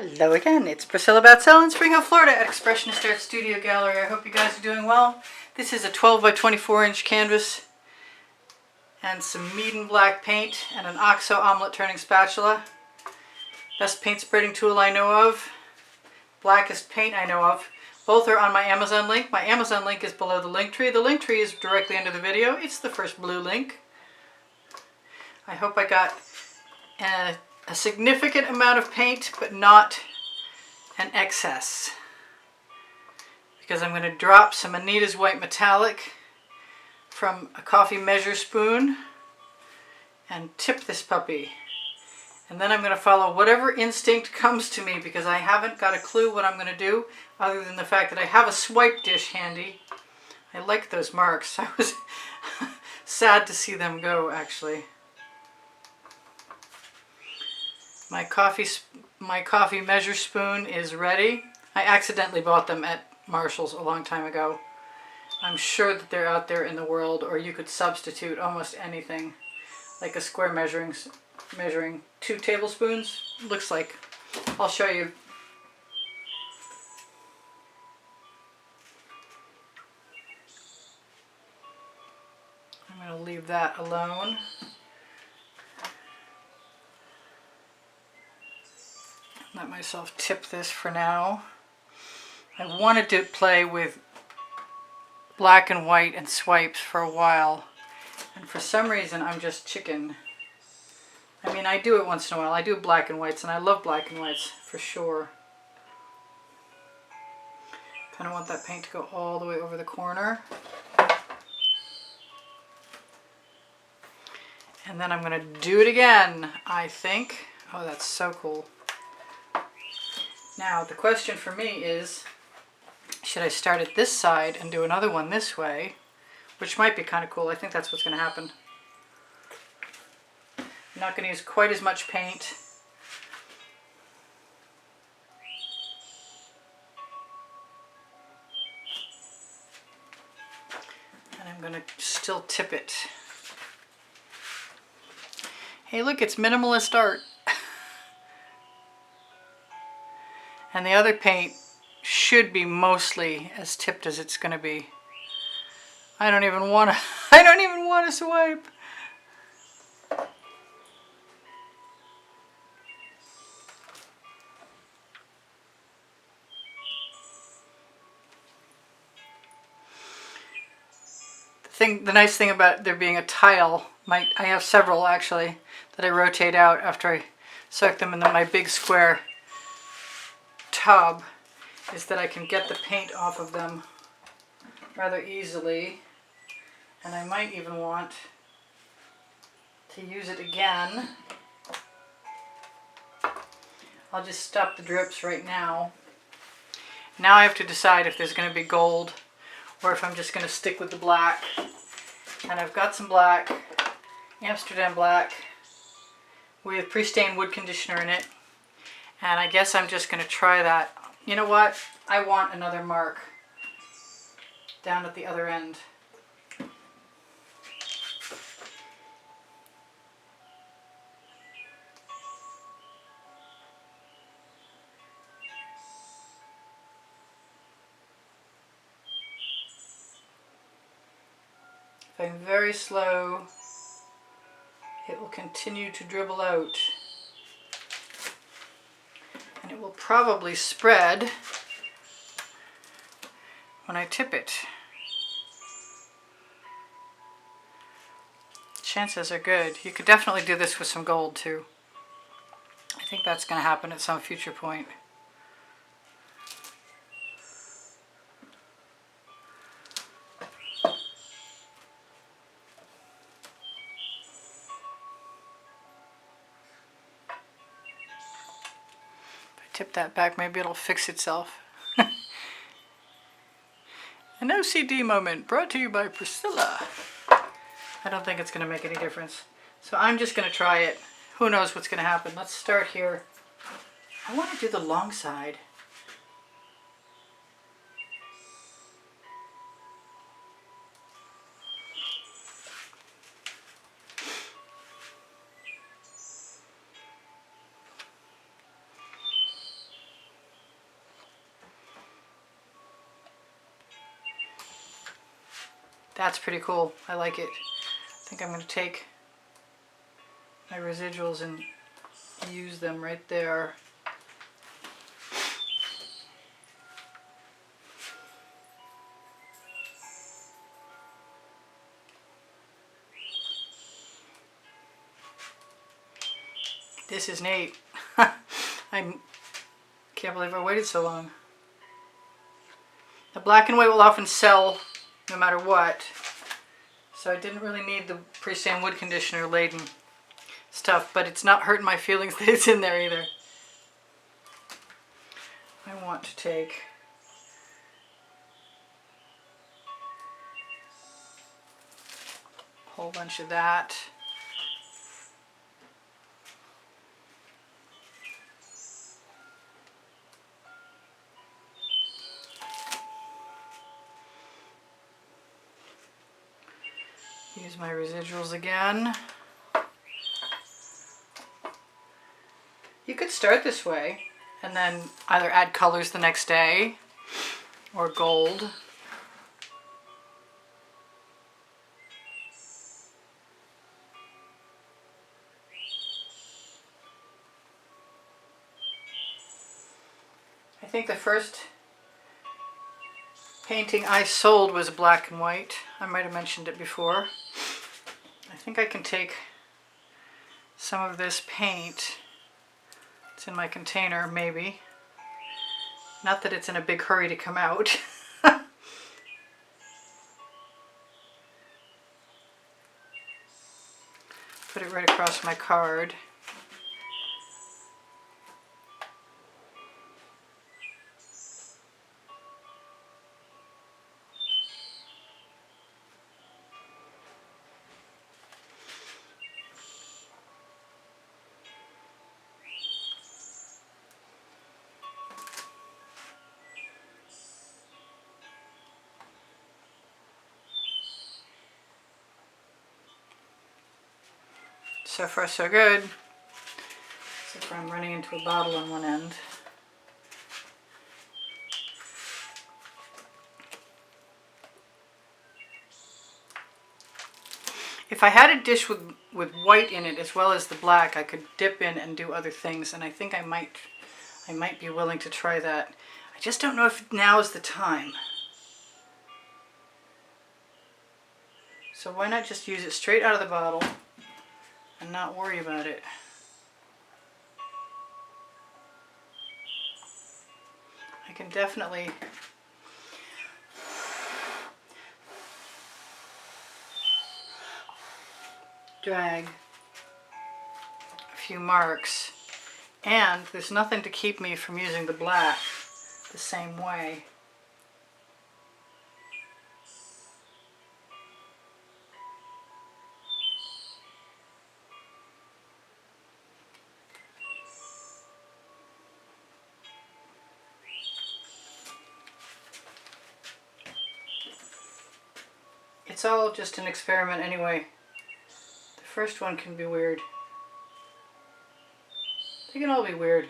Hello again, it's Priscilla Batzell in Spring Hill, Florida at Expressionist Art Studio Gallery. I hope you guys are doing well. This is a 12 by 24 inch canvas and some Meeden black paint and an OXO omelet turning spatula. Best paint spreading tool I know of. Blackest paint I know of. Both are on my Amazon link. My Amazon link is below the link tree. The link tree is directly under the video. It's the first blue link. I hope I got a significant amount of paint, but not an excess, because I'm going to drop some Anita's White Metallic from a coffee measure spoon and tip this puppy. And then I'm going to follow whatever instinct comes to me, because I haven't got a clue what I'm going to do other than the fact that I have a swipe dish handy. I like those marks. I was sad to see them go, actually. My coffee measure spoon is ready. I accidentally bought them at Marshall's a long time ago. I'm sure that they're out there in the world, or you could substitute almost anything, like a square measuring 2 tablespoons. Looks like. I'll show you. I'm going to leave that alone. Let myself tip this for now. I wanted to play with black and white and swipes for a while, and for some reason I'm just chicken. I mean, I do it once in a while. I do black and whites, and I love black and whites for sure. Kind of want that paint to go all the way over the corner. And then I'm going to do it again, I think. Oh, that's so cool. Now, the question for me is, should I start at this side and do another one this way, which might be kind of cool. I think that's what's going to happen. I'm not going to use quite as much paint. And I'm going to still tip it. Hey, look, it's minimalist art. And the other paint should be mostly as tipped as it's going to be. I don't even want to swipe. The nice thing about there being a tile, I have several actually that I rotate out after I soak them in my big square tub, is that I can get the paint off of them rather easily, and I might even want to use it again. I'll just stop the drips right now. Now I have to decide if there's going to be gold or if I'm just going to stick with the black. And I've got some black, Amsterdam black, with pre-stained wood conditioner in it. And I guess I'm just going to try that. You know what? I want another mark down at the other end. If I'm very slow, it will continue to dribble out. And it will probably spread when I tip it. Chances are good. You could definitely do this with some gold too. I think that's going to happen at some future point. Tip that back, maybe it'll fix itself. An OCD moment brought to you by Priscilla. I don't think it's going to make any difference. So I'm just going to try it. Who knows what's going to happen. Let's start here. I want to do the long side. That's pretty cool. I like it. I think I'm going to take my residuals and use them right there. This is neat. I can't believe I waited so long. The black and white will often sell no matter what, so I didn't really need the pre-sand wood conditioner laden stuff, but it's not hurting my feelings that it's in there either. I want to take a whole bunch of that. Use my residuals again. You could start this way and then either add colors the next day or gold. I think the first painting I sold was black and white. I might have mentioned it before. I think I can take some of this paint. It's in my container, maybe. Not that it's in a big hurry to come out. Put it right across my card. So far so good, except for I'm running into a bottle on one end. If I had a dish with white in it as well as the black, I could dip in and do other things, and I think I might be willing to try that. I just don't know if now is the time. So why not just use it straight out of the bottle and not worry about it? I can definitely drag a few marks, and there's nothing to keep me from using the black the same way. It's all just an experiment anyway. The first one can be weird. They can all be weird.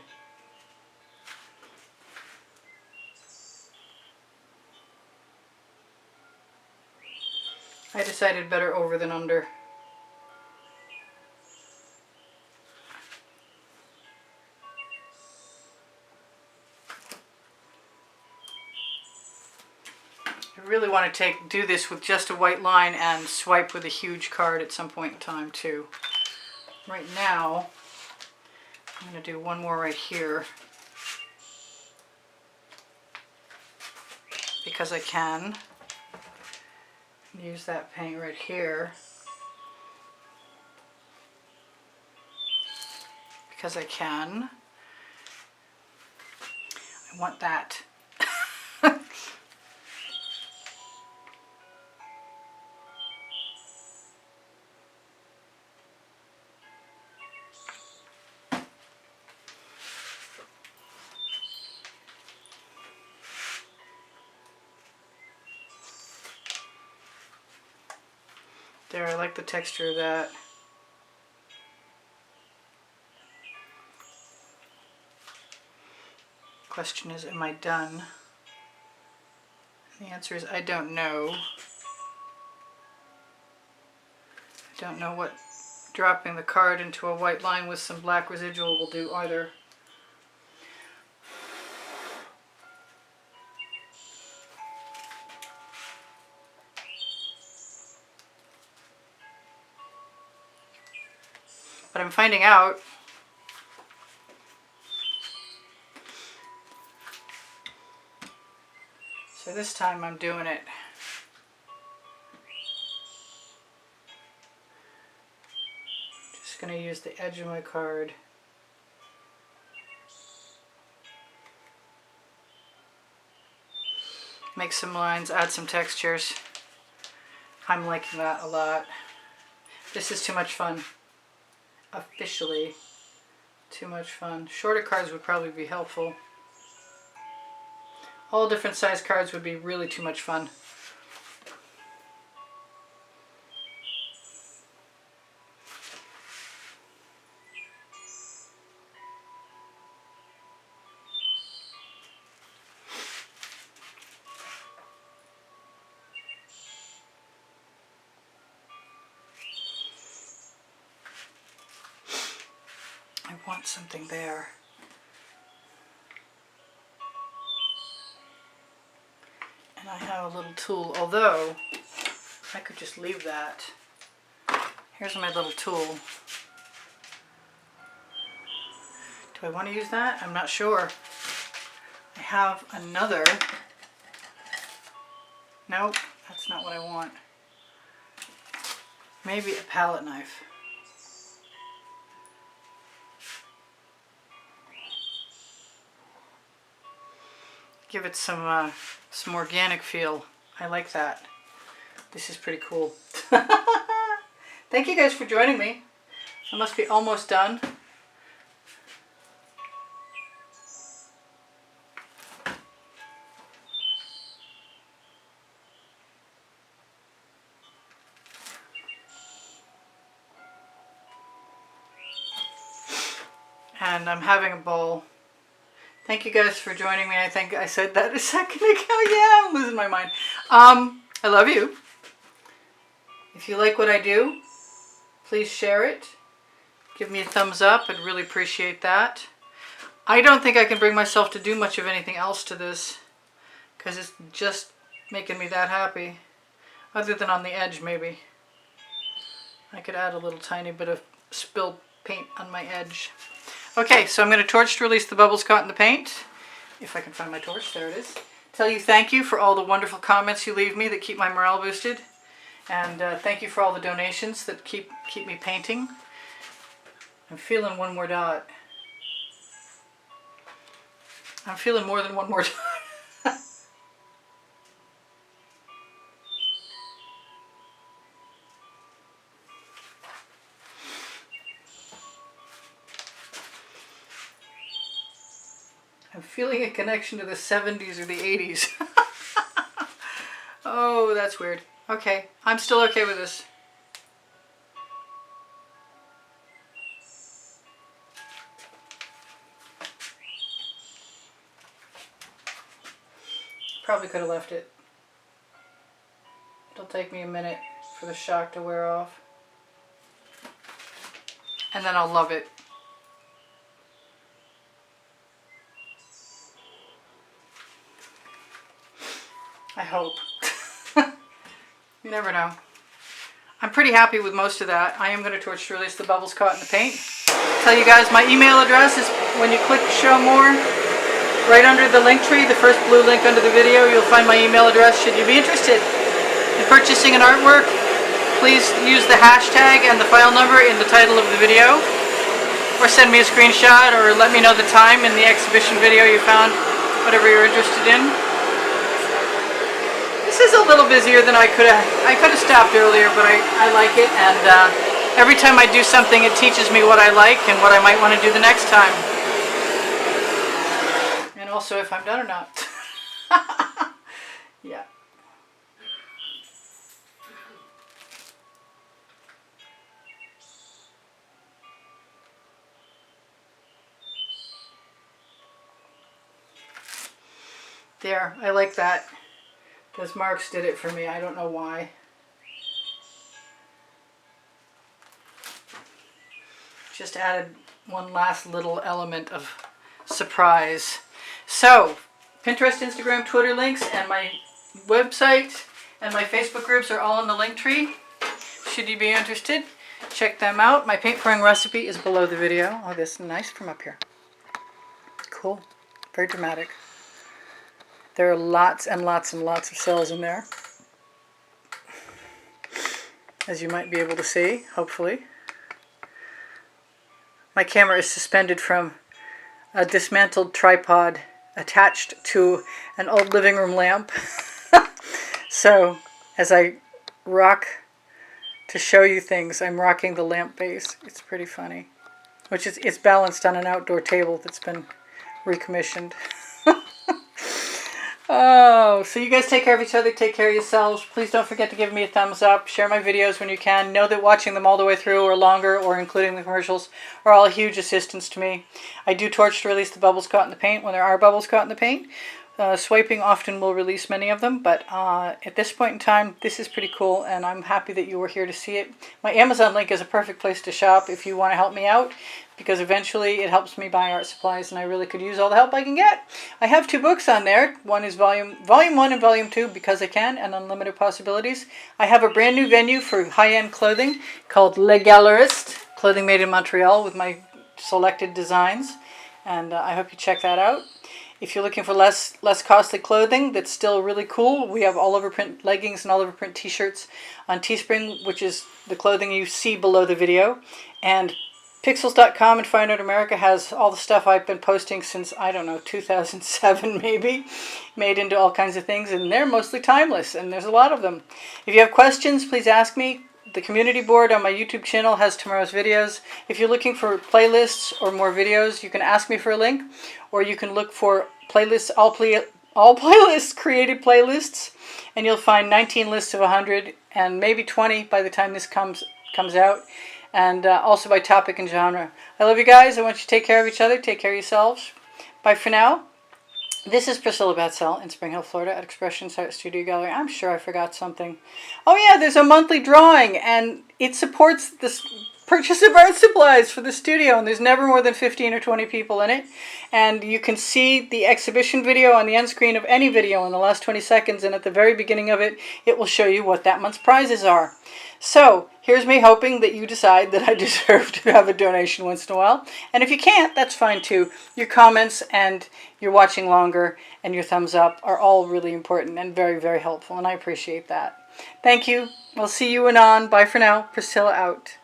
I decided better over than under. I really want to do this with just a white line and swipe with a huge card at some point in time too. Right now, I'm going to do one more right here because I can. Use that paint right here because I can. I want that. There, I like the texture of that. Question is, am I done? And the answer is, I don't know. Don't know what dropping the card into a white line with some black residual will do either. But I'm finding out so this time I'm doing it just going to use the edge of my card. Make some lines, add some textures. I'm liking that a lot. This is too much fun. Officially too much fun. Shorter cards would probably be helpful. All different size cards would be really too much fun. I want something there. And I have a little tool, although I could just leave that. Here's my little tool. Do I want to use that? I'm not sure. I have another. Nope, that's not what I want. Maybe a palette knife. Give it some organic feel. I like that. This is pretty cool. Thank you guys for joining me. I must be almost done. And I'm having a ball. Thank you guys for joining me. I think I said that a second ago. Yeah, I'm losing my mind. I love you. If you like what I do, please share it. Give me a thumbs up. I'd really appreciate that. I don't think I can bring myself to do much of anything else to this because it's just making me that happy. Other than on the edge, maybe. I could add a little tiny bit of spilled paint on my edge. Okay, so I'm going to torch to release the bubbles caught in the paint. If I can find my torch, there it is. Tell you thank you for all the wonderful comments you leave me that keep my morale boosted. And thank you for all the donations that keep me painting. I'm feeling one more dot. I'm feeling more than one more dot. I'm feeling a connection to the 70s or the 80s. Oh, that's weird. Okay, I'm still okay with this. Probably could have left it. It'll take me a minute for the shock to wear off. And then I'll love it. I hope. You never know. I'm pretty happy with most of that. I am going to torch to release the bubbles caught in the paint. Tell you guys my email address is when you click show more, right under the link tree, the first blue link under the video, you'll find my email address. Should you be interested in purchasing an artwork, please use the hashtag and the file number in the title of the video, or send me a screenshot, or let me know the time in the exhibition video you found, whatever you're interested in. This is a little busier than I could have stopped earlier, but I like it, and every time I do something it teaches me what I like and what I might want to do the next time. And also if I'm done or not. Yeah. There, I like that. Those marks did it for me. I don't know why. just added one last little element of surprise. So, Pinterest, Instagram, Twitter links, and my website and my Facebook groups are all in the link tree. Should you be interested, check them out. My paint pouring recipe is below the video. Oh, this is nice from up here. Cool. Very dramatic. There are lots and lots and lots of cells in there, as you might be able to see, hopefully. My camera is suspended from a dismantled tripod attached to an old living room lamp. So, as I rock to show you things, I'm rocking the lamp base. It's pretty funny. Which is, it's balanced on an outdoor table that's been recommissioned. Oh, so you guys take care of each other, take care of yourselves. Please don't forget to give me a thumbs up. Share my videos when you can. Know that watching them all the way through or longer, or including the commercials, are all a huge assistance to me. I do torch to release the bubbles caught in the paint when there are bubbles caught in the paint. Swiping often will release many of them, but at this point in time, this is pretty cool, and I'm happy that you were here to see it. My Amazon link is a perfect place to shop if you want to help me out, because eventually it helps me buy art supplies, and I really could use all the help I can get. I have 2 books on there. One is Volume 1 and Volume 2, Because I Can, and Unlimited Possibilities. I have a brand new venue for high-end clothing called Le Gallerist, clothing made in Montreal with my selected designs, and I hope you check that out. If you're looking for less costly clothing that's still really cool, we have all over print leggings and all over print t-shirts on Teespring, which is the clothing you see below the video. And Pixels.com and Fine Art America has all the stuff I've been posting since, I don't know, 2007 maybe, made into all kinds of things, and they're mostly timeless, and there's a lot of them. If you have questions, please ask me. The community board on my YouTube channel has tomorrow's videos. If you're looking for playlists or more videos, you can ask me for a link, or you can look for playlists, all playlists, created playlists, and you'll find 19 lists of 100, and maybe 20 by the time this comes out, and also by topic and genre. I love you guys. I want you to take care of each other. Take care of yourselves. Bye for now. This is Priscilla Batzell in Spring Hill, Florida at Expression Art Studio Gallery. I'm sure I forgot something. Oh yeah, there's a monthly drawing, and it supports this purchase of art supplies for the studio, and there's never more than 15 or 20 people in it. And you can see the exhibition video on the end screen of any video in the last 20 seconds, and at the very beginning of it, it will show you what that month's prizes are. So, here's me hoping that you decide that I deserve to have a donation once in a while. And if you can't, that's fine too. Your comments and your watching longer and your thumbs up are all really important and very, very helpful, and I appreciate that. Thank you. I'll see you anon. Bye for now. Priscilla out.